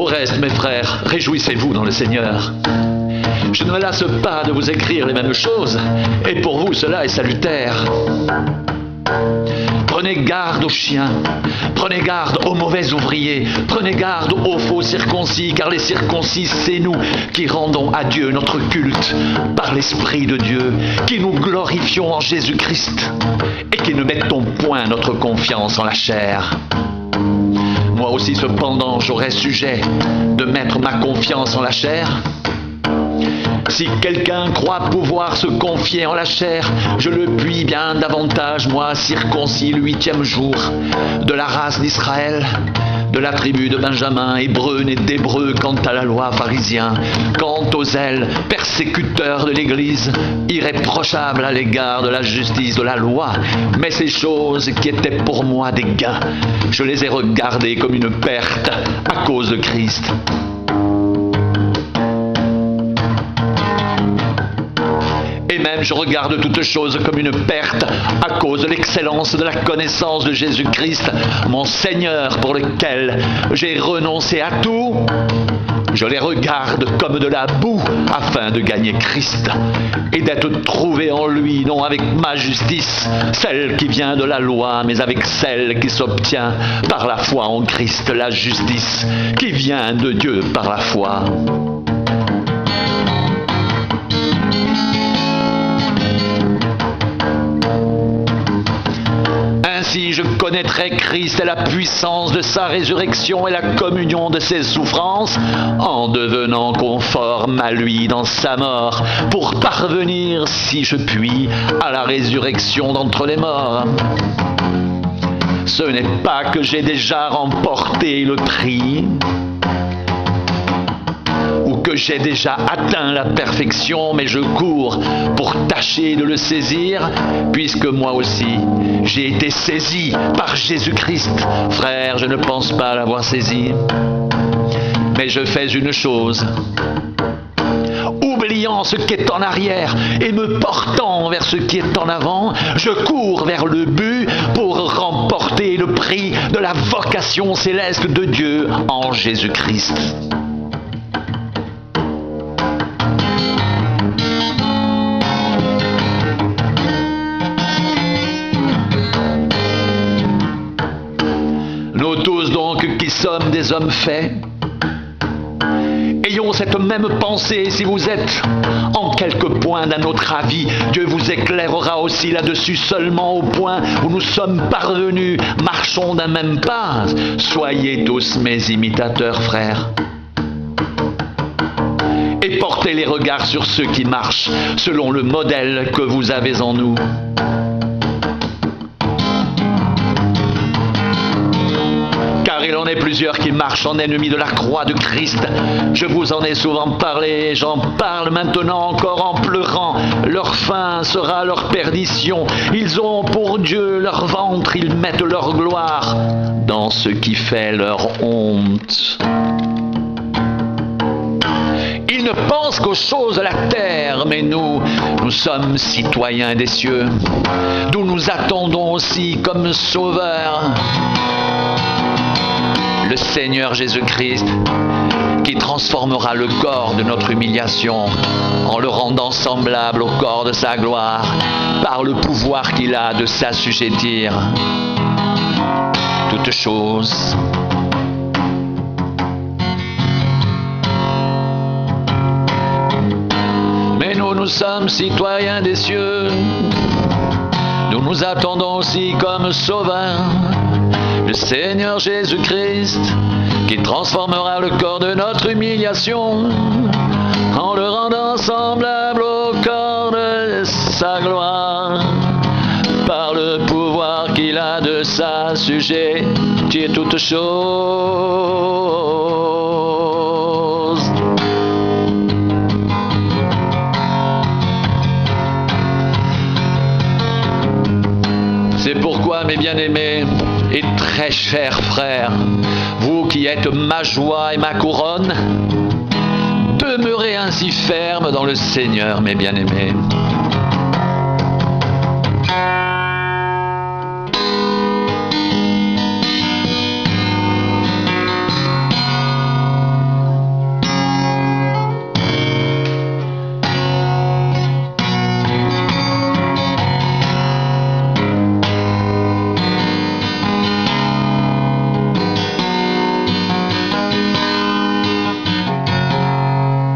Au reste, mes frères, réjouissez-vous dans le Seigneur. Je ne me lasse pas de vous écrire les mêmes choses, et pour vous cela est salutaire. Prenez garde aux chiens, prenez garde aux mauvais ouvriers, prenez garde aux faux circoncis, car les circoncis, c'est nous qui rendons à Dieu notre culte par l'Esprit de Dieu, qui nous glorifions en Jésus-Christ et qui ne mettons point notre confiance en la chair. Moi aussi, cependant, j'aurais sujet de mettre ma confiance en la chair. Si quelqu'un croit pouvoir se confier en la chair, je le puis bien davantage, moi, circoncis le 8e jour, de la race d'Israël, de la tribu de Benjamin, hébreu né d'hébreu, quant à la loi, pharisien, quant aux zèles, persécuteurs de l'Église, irréprochable à l'égard de la justice de la loi. Mais ces choses qui étaient pour moi des gains, je les ai regardées comme une perte à cause de Christ. Et même je regarde toutes choses comme une perte à cause de l'excellence de la connaissance de Jésus-Christ, mon Seigneur, pour lequel j'ai renoncé à tout. Je les regarde comme de la boue afin de gagner Christ et d'être trouvé en lui, non avec ma justice, celle qui vient de la loi, mais avec celle qui s'obtient par la foi en Christ, la justice qui vient de Dieu par la foi. Ainsi je connaîtrai Christ et la puissance de sa résurrection et la communion de ses souffrances, en devenant conforme à lui dans sa mort, pour parvenir, si je puis, à la résurrection d'entre les morts. Ce n'est pas que j'ai déjà remporté le prix, ou que j'ai déjà atteint la perfection, mais je cours pour tâcher de le saisir, puisque moi aussi, j'ai été saisi par Jésus-Christ. Frère, je ne pense pas l'avoir saisi, mais je fais une chose. Oubliant ce qui est en arrière et me portant vers ce qui est en avant, je cours vers le but pour remporter le prix de la vocation céleste de Dieu en Jésus-Christ. Nous tous donc qui sommes des hommes faits, ayons cette même pensée. Si vous êtes en quelque point d'un autre avis, Dieu vous éclairera aussi là-dessus. Seulement au point où nous sommes parvenus, marchons d'un même pas. Soyez tous mes imitateurs, frères, et portez les regards sur ceux qui marchent selon le modèle que vous avez en nous. Car il en est plusieurs qui marchent en ennemis de la croix de Christ. Je vous en ai souvent parlé, j'en parle maintenant encore en pleurant. Leur fin sera leur perdition. Ils ont pour Dieu leur ventre, ils mettent leur gloire dans ce qui fait leur honte. Ils ne pensent qu'aux choses de la terre, mais nous sommes citoyens des cieux, d'où nous attendons aussi comme sauveur le Seigneur Jésus-Christ, qui transformera le corps de notre humiliation en le rendant semblable au corps de sa gloire, par le pouvoir qu'il a de s'assujettir toutes choses. Mais nous sommes citoyens des cieux, nous nous attendons aussi comme sauveur le Seigneur Jésus-Christ, qui transformera le corps de notre humiliation en le rendant semblable au corps de sa gloire, par le pouvoir qu'il a de s'assujettir toutes choses. C'est pourquoi, mes bien-aimés et très chers frères, vous qui êtes ma joie et ma couronne, demeurez ainsi fermes dans le Seigneur, mes bien-aimés.